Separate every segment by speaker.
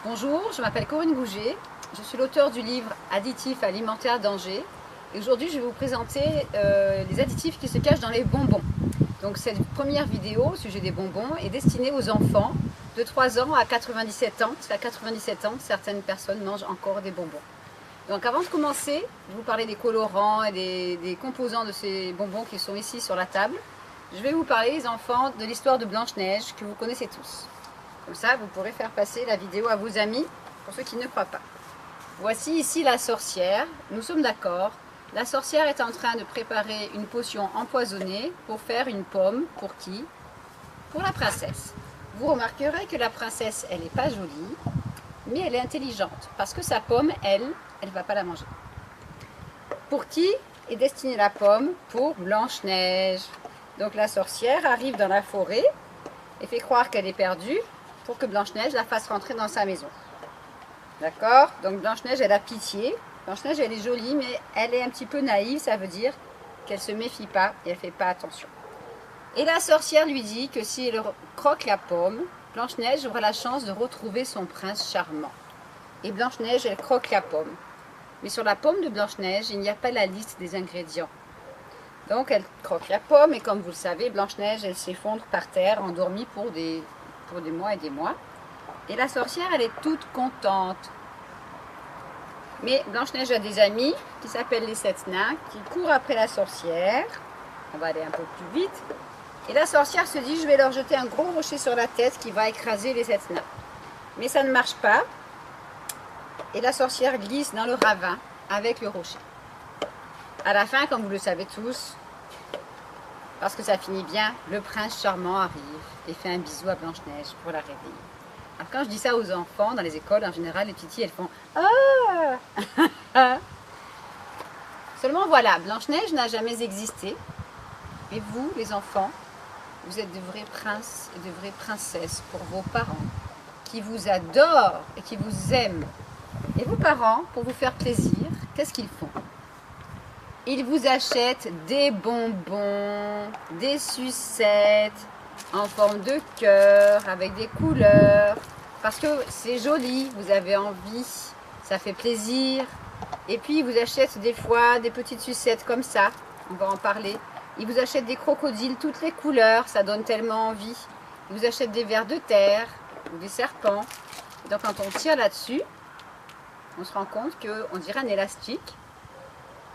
Speaker 1: Bonjour, je m'appelle Corinne Gouget, je suis l'auteur du livre Additifs alimentaires danger et aujourd'hui je vais vous présenter les additifs qui se cachent dans les bonbons. Donc cette première vidéo au sujet des bonbons est destinée aux enfants de 3 ans à 97 ans, parce qu'à 97 ans certaines personnes mangent encore des bonbons. Donc avant de commencer, je vais vous parler des colorants et des composants de ces bonbons qui sont ici sur la table. Je vais vous parler, les enfants, de l'histoire de Blanche-Neige que vous connaissez tous. Comme ça, vous pourrez faire passer la vidéo à vos amis, pour ceux qui ne croient pas. Voici ici la sorcière. Nous sommes d'accord. La sorcière est en train de préparer une potion empoisonnée pour faire une pomme. Pour qui? Pour la princesse. Vous remarquerez que la princesse, elle n'est pas jolie, mais elle est intelligente. Parce que sa pomme, elle ne va pas la manger. Pour qui est destinée la pomme? Pour Blanche-Neige. Donc la sorcière arrive dans la forêt et fait croire qu'elle est perdue, pour que Blanche-Neige la fasse rentrer dans sa maison. D'accord? Donc Blanche-Neige, elle a pitié. Blanche-Neige, elle est jolie, mais elle est un petit peu naïve. Ça veut dire qu'elle ne se méfie pas et elle ne fait pas attention. Et la sorcière lui dit que si elle croque la pomme, Blanche-Neige aura la chance de retrouver son prince charmant. Et Blanche-Neige, elle croque la pomme. Mais sur la pomme de Blanche-Neige, il n'y a pas la liste des ingrédients. Donc elle croque la pomme et comme vous le savez, Blanche-Neige, elle s'effondre par terre, endormie pour des mois et des mois. Et la sorcière, elle est toute contente. Mais Blanche-Neige a des amis qui s'appellent les 7 nains, qui courent après la sorcière. On va aller un peu plus vite. Et la sorcière se dit, je vais leur jeter un gros rocher sur la tête qui va écraser les 7 nains. Mais ça ne marche pas. Et la sorcière glisse dans le ravin avec le rocher. À la fin, comme vous le savez tous, parce que ça finit bien, le prince charmant arrive et fait un bisou à Blanche-Neige pour la réveiller. Alors quand je dis ça aux enfants, dans les écoles, en général, les petites elles font « Ah !» Seulement voilà, Blanche-Neige n'a jamais existé. Et vous, les enfants, vous êtes de vrais princes et de vraies princesses pour vos parents, qui vous adorent et qui vous aiment. Et vos parents, pour vous faire plaisir, qu'est-ce qu'ils font? Ils vous achètent des bonbons, des sucettes en forme de cœur, avec des couleurs. Parce que c'est joli, vous avez envie, ça fait plaisir. Et puis ils vous achètent des fois des petites sucettes comme ça, on va en parler. Ils vous achètent des crocodiles, toutes les couleurs, ça donne tellement envie. Ils vous achètent des vers de terre ou des serpents. Et donc quand on tire là-dessus, on se rend compte qu'on dirait un élastique.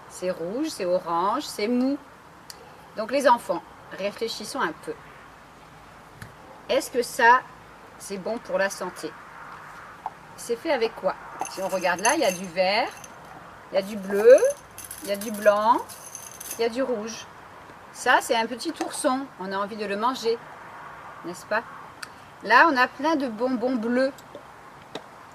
Speaker 1: C'est rouge, c'est orange, c'est mou. Donc les enfants, réfléchissons un peu. Est-ce que ça, c'est bon pour la santé? C'est fait avec quoi? Si on regarde là, il y a du vert, il y a du bleu, il y a du blanc, il y a du rouge. Ça, c'est un petit ourson. On a envie de le manger, n'est-ce pas? Là, on a plein de bonbons bleus.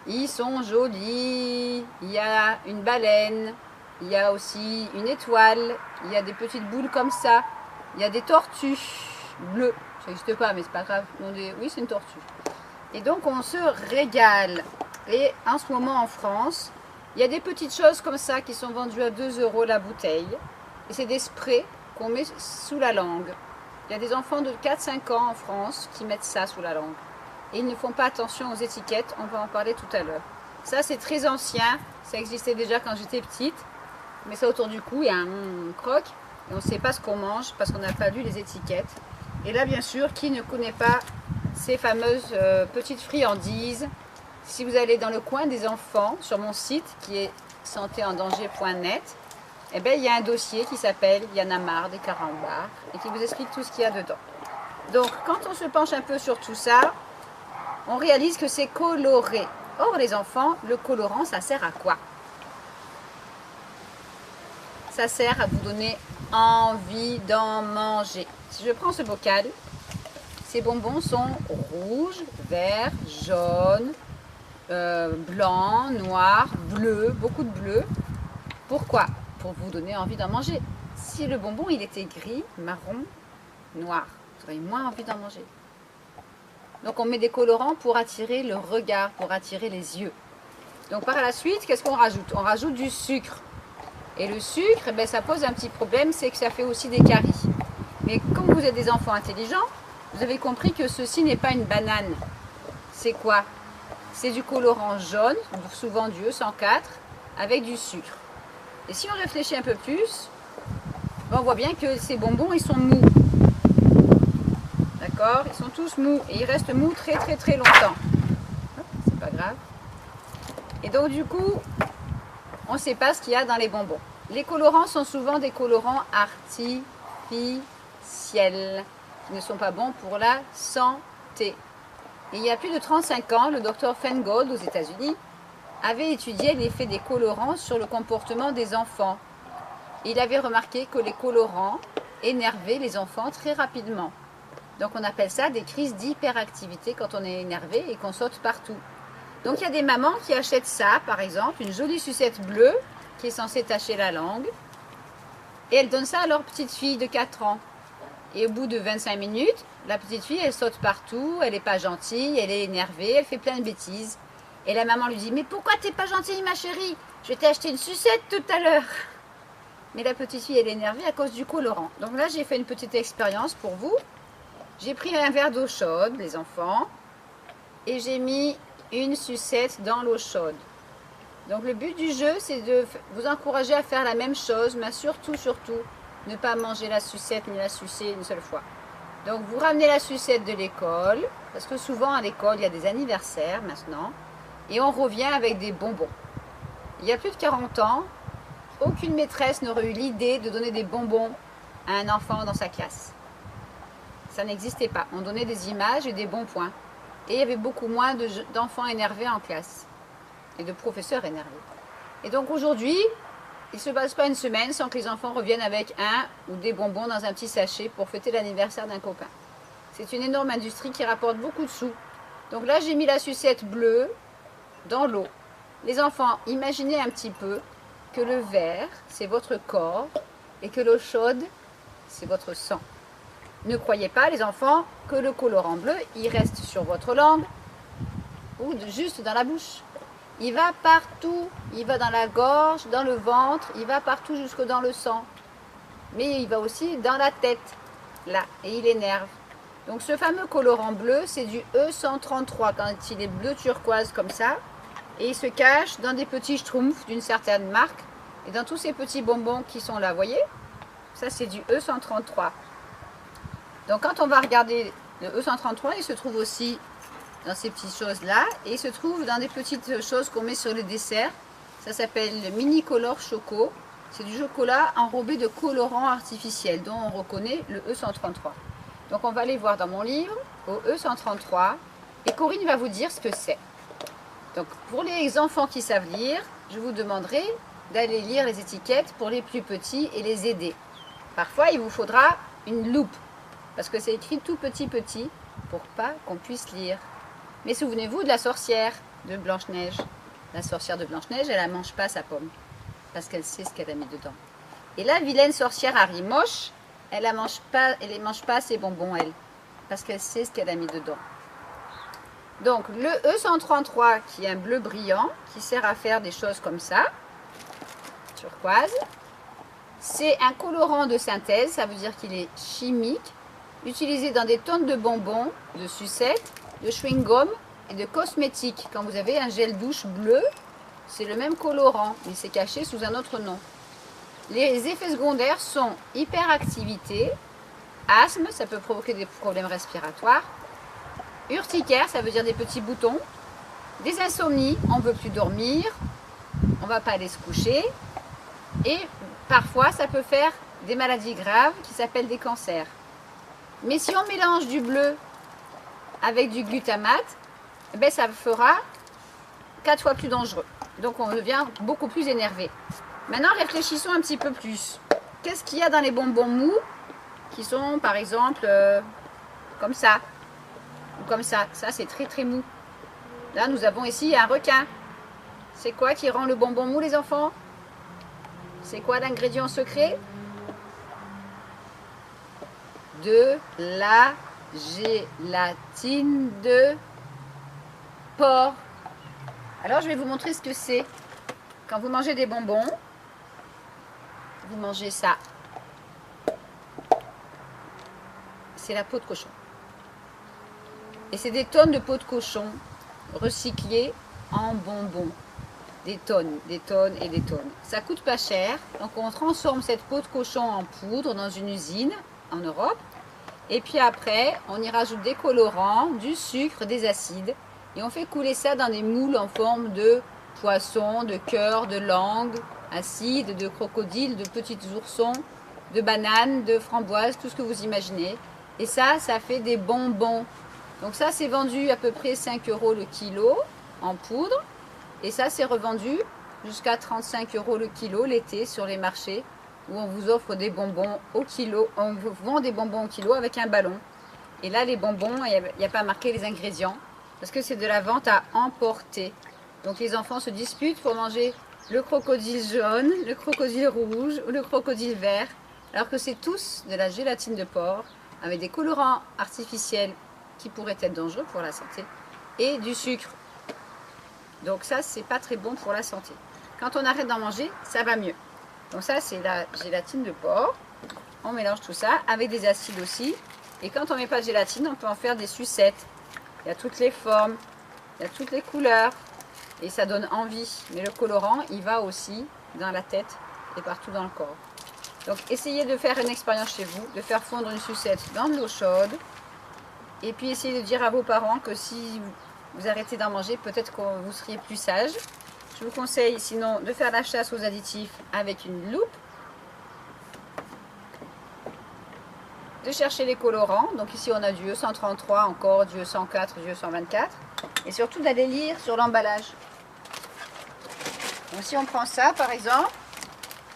Speaker 1: Ils sont jolis. Il y a une baleine. Il y a aussi une étoile, il y a des petites boules comme ça, il y a des tortues bleues, ça n'existe pas mais c'est pas grave, oui c'est une tortue. Et donc on se régale. Et en ce moment en France, il y a des petites choses comme ça qui sont vendues à 2 € la bouteille. Et c'est des sprays qu'on met sous la langue. Il y a des enfants de 4-5 ans en France qui mettent ça sous la langue. Et ils ne font pas attention aux étiquettes, on va en parler tout à l'heure. Ça c'est très ancien, ça existait déjà quand j'étais petite. Mais ça autour du cou, il y a un croc et on ne sait pas ce qu'on mange parce qu'on n'a pas lu les étiquettes. Et là, bien sûr, qui ne connaît pas ces fameuses petites friandises? Si vous allez dans le coin des enfants, sur mon site qui est santéendanger.net, eh bien, il y a un dossier qui s'appelle « Il y en a marre des carambars » et qui vous explique tout ce qu'il y a dedans. Donc, quand on se penche un peu sur tout ça, on réalise que c'est coloré. Or, les enfants, le colorant, ça sert à quoi? Ça sert à vous donner envie d'en manger. Si je prends ce bocal, ces bonbons sont rouges, verts, jaunes, blancs, noirs, bleus, beaucoup de bleu. Pourquoi? Pour vous donner envie d'en manger. Si le bonbon il était gris, marron, noir, vous aurez moins envie d'en manger. Donc on met des colorants pour attirer le regard, pour attirer les yeux. Donc par la suite, qu'est-ce qu'on rajoute? On rajoute du sucre. Et le sucre, ben, ça pose un petit problème, c'est que ça fait aussi des caries. Mais comme vous êtes des enfants intelligents, vous avez compris que ceci n'est pas une banane. C'est quoi? c'est du colorant jaune, souvent du E104, avec du sucre. Et si on réfléchit un peu plus, on voit bien que ces bonbons, ils sont mous. D'accord? Ils sont tous mous et ils restent mous très longtemps. C'est pas grave. Et donc du coup, on ne sait pas ce qu'il y a dans les bonbons. Les colorants sont souvent des colorants artificiels qui ne sont pas bons pour la santé. Et il y a plus de 35 ans, le docteur Feingold aux États-Unis avait étudié l'effet des colorants sur le comportement des enfants. Il avait remarqué que les colorants énervaient les enfants très rapidement. Donc on appelle ça des crises d'hyperactivité quand on est énervé et qu'on saute partout. Donc il y a des mamans qui achètent ça, par exemple, une jolie sucette bleue qui est censée tacher la langue. Et elles donnent ça à leur petite fille de 4 ans. Et au bout de 25 minutes, la petite fille, elle saute partout, elle n'est pas gentille, elle est énervée, elle fait plein de bêtises. Et la maman lui dit « Mais pourquoi t'es pas gentille, ma chérie? Je t'ai acheté une sucette tout à l'heure !» Mais la petite fille, elle est énervée à cause du colorant. Donc là, j'ai fait une petite expérience pour vous. J'ai pris un verre d'eau chaude, les enfants, et j'ai mis une sucette dans l'eau chaude. Donc le but du jeu, c'est de vous encourager à faire la même chose, mais surtout, ne pas manger la sucette ni la sucer une seule fois. Donc vous ramenez la sucette de l'école, parce que souvent à l'école, il y a des anniversaires maintenant, et on revient avec des bonbons. Il y a plus de 40 ans, aucune maîtresse n'aurait eu l'idée de donner des bonbons à un enfant dans sa classe. Ça n'existait pas. On donnait des images et des bons points. Et il y avait beaucoup moins d'enfants énervés en classe et de professeurs énervés. Et donc aujourd'hui, il ne se passe pas une semaine sans que les enfants reviennent avec un ou des bonbons dans un petit sachet pour fêter l'anniversaire d'un copain. C'est une énorme industrie qui rapporte beaucoup de sous. Donc là, j'ai mis la sucette bleue dans l'eau. Les enfants, imaginez un petit peu que le vert, c'est votre corps et que l'eau chaude, c'est votre sang. Ne croyez pas, les enfants, que le colorant bleu, il reste sur votre langue ou juste dans la bouche. Il va partout, il va dans la gorge, dans le ventre, il va partout jusque dans le sang. Mais il va aussi dans la tête, là, et il énerve. Donc ce fameux colorant bleu, c'est du E133 quand il est bleu turquoise comme ça. Et il se cache dans des petits schtroumpfs d'une certaine marque. Et dans tous ces petits bonbons qui sont là, vous voyez? Ça c'est du E133. Donc quand on va regarder le E133, il se trouve aussi dans ces petites choses-là. Et il se trouve dans des petites choses qu'on met sur les desserts. Ça s'appelle le Mini Color Choco. C'est du chocolat enrobé de colorants artificiels dont on reconnaît le E133. Donc on va aller voir dans mon livre, au E133. Et Corinne va vous dire ce que c'est. Donc pour les enfants qui savent lire, je vous demanderai d'aller lire les étiquettes pour les plus petits et les aider. Parfois, il vous faudra une loupe. Parce que c'est écrit tout petit pour pas qu'on puisse lire. Mais souvenez-vous de la sorcière de Blanche-Neige. La sorcière de Blanche-Neige, elle ne mange pas sa pomme. Parce qu'elle sait ce qu'elle a mis dedans. Et la vilaine sorcière Harry Moche, elle ne mange pas ses bonbons, elle. Parce qu'elle sait ce qu'elle a mis dedans. Donc le E133, qui est un bleu brillant, qui sert à faire des choses comme ça, turquoise, c'est un colorant de synthèse, ça veut dire qu'il est chimique, utilisé dans des tonnes de bonbons, de sucettes, de chewing-gum et de cosmétiques. Quand vous avez un gel douche bleu, c'est le même colorant, mais c'est caché sous un autre nom. Les effets secondaires sont hyperactivité, asthme, ça peut provoquer des problèmes respiratoires, urticaire, ça veut dire des petits boutons, des insomnies, on ne veut plus dormir, on ne va pas aller se coucher, et parfois ça peut faire des maladies graves qui s'appellent des cancers. Mais si on mélange du bleu avec du glutamate, eh bien, ça fera 4 fois plus dangereux. Donc on devient beaucoup plus énervé. Maintenant réfléchissons un petit peu plus. Qu'est-ce qu'il y a dans les bonbons mous qui sont par exemple comme ça ou comme ça? Ça c'est très mou. Là nous avons ici un requin. C'est quoi qui rend le bonbon mou, les enfants? C'est quoi l'ingrédient secret? De la gélatine de porc. Alors je vais vous montrer ce que c'est. Quand vous mangez des bonbons, vous mangez ça. C'est la peau de cochon. Et c'est des tonnes de peau de cochon recyclés en bonbons. Des tonnes et des tonnes. Ça coûte pas cher, donc on transforme cette peau de cochon en poudre dans une usine en Europe. Et puis après, on y rajoute des colorants, du sucre, des acides. Et on fait couler ça dans des moules en forme de poisson, de cœur, de langue, acide, de crocodile, de petits oursons, de bananes, de framboises, tout ce que vous imaginez. Et ça fait des bonbons. Donc ça, c'est vendu à peu près 5 € le kilo en poudre. Et ça, c'est revendu jusqu'à 35 € le kilo l'été sur les marchés où on vous offre des bonbons au kilo. On vous vend des bonbons au kilo avec un ballon. Et là, les bonbons, il n'y a pas marqué les ingrédients parce que c'est de la vente à emporter. Donc les enfants se disputent pour manger le crocodile jaune, le crocodile rouge ou le crocodile vert, alors que c'est tous de la gélatine de porc avec des colorants artificiels qui pourraient être dangereux pour la santé et du sucre. Donc ça, c'est pas très bon pour la santé. Quand on arrête d'en manger, ça va mieux. Donc ça, c'est la gélatine de porc. On mélange tout ça avec des acides aussi. Et quand on met pas de gélatine, on peut en faire des sucettes. Il y a toutes les formes, il y a toutes les couleurs. Et ça donne envie. Mais le colorant, il va aussi dans la tête et partout dans le corps. Donc essayez de faire une expérience chez vous, de faire fondre une sucette dans de l'eau chaude. Et puis essayez de dire à vos parents que si vous arrêtez d'en manger, peut-être que vous seriez plus sage. Je vous conseille sinon de faire la chasse aux additifs avec une loupe. De chercher les colorants. Donc ici on a du E133 encore, du E104, du E124. Et surtout d'aller lire sur l'emballage. Donc si on prend ça par exemple,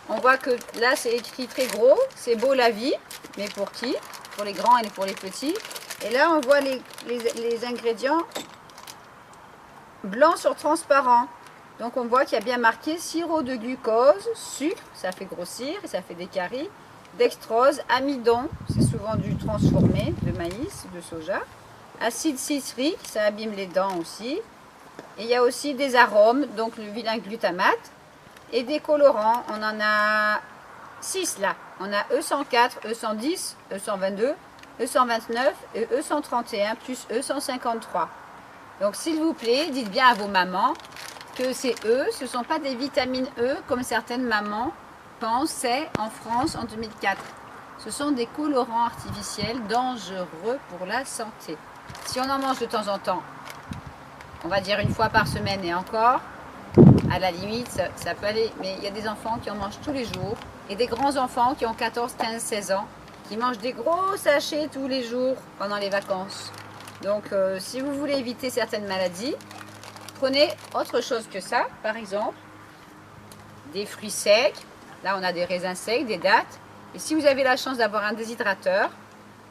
Speaker 1: on voit que là c'est écrit très gros, c'est beau la vie. Mais pour qui? Pour les grands et pour les petits. Et là on voit les ingrédients blanc sur transparent. Donc on voit qu'il y a bien marqué sirop de glucose, sucre, ça fait grossir et ça fait des caries, dextrose, amidon, c'est souvent du transformé de maïs, de soja, acide citrique, ça abîme les dents aussi. Et il y a aussi des arômes, donc le vilain glutamate et des colorants. On en a 6 là. On a E104, E110, E122, E129 et E131 plus E153. Donc s'il vous plaît, dites bien à vos mamans que ces E, ce ne sont pas des vitamines E comme certaines mamans pensaient en France en 2004. Ce sont des colorants artificiels dangereux pour la santé. Si on en mange de temps en temps, on va dire une fois par semaine et encore, à la limite, ça peut aller. Mais il y a des enfants qui en mangent tous les jours et des grands enfants qui ont 14, 15, 16 ans qui mangent des gros sachets tous les jours pendant les vacances. Donc si vous voulez éviter certaines maladies, prenez autre chose que ça, par exemple, des fruits secs. Là, on a des raisins secs, des dattes. Et si vous avez la chance d'avoir un déshydrateur,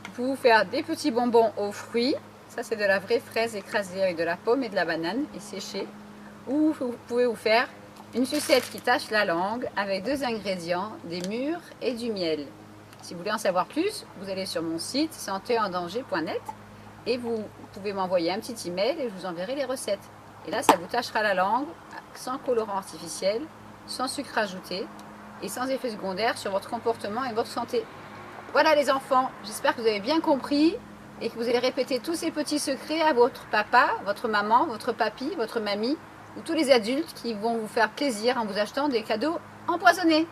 Speaker 1: vous pouvez vous faire des petits bonbons aux fruits. Ça, c'est de la vraie fraise écrasée avec de la pomme et de la banane et séchée. Ou vous pouvez vous faire une sucette qui tâche la langue avec 2 ingrédients, des mûres et du miel. Si vous voulez en savoir plus, vous allez sur mon site santéendanger.net et vous pouvez m'envoyer un petit email et je vous enverrai les recettes. Et là, ça vous tâchera la langue sans colorant artificiel, sans sucre ajouté et sans effet secondaire sur votre comportement et votre santé. Voilà les enfants, j'espère que vous avez bien compris et que vous allez répéter tous ces petits secrets à votre papa, votre maman, votre papy, votre mamie ou tous les adultes qui vont vous faire plaisir en vous achetant des cadeaux empoisonnés.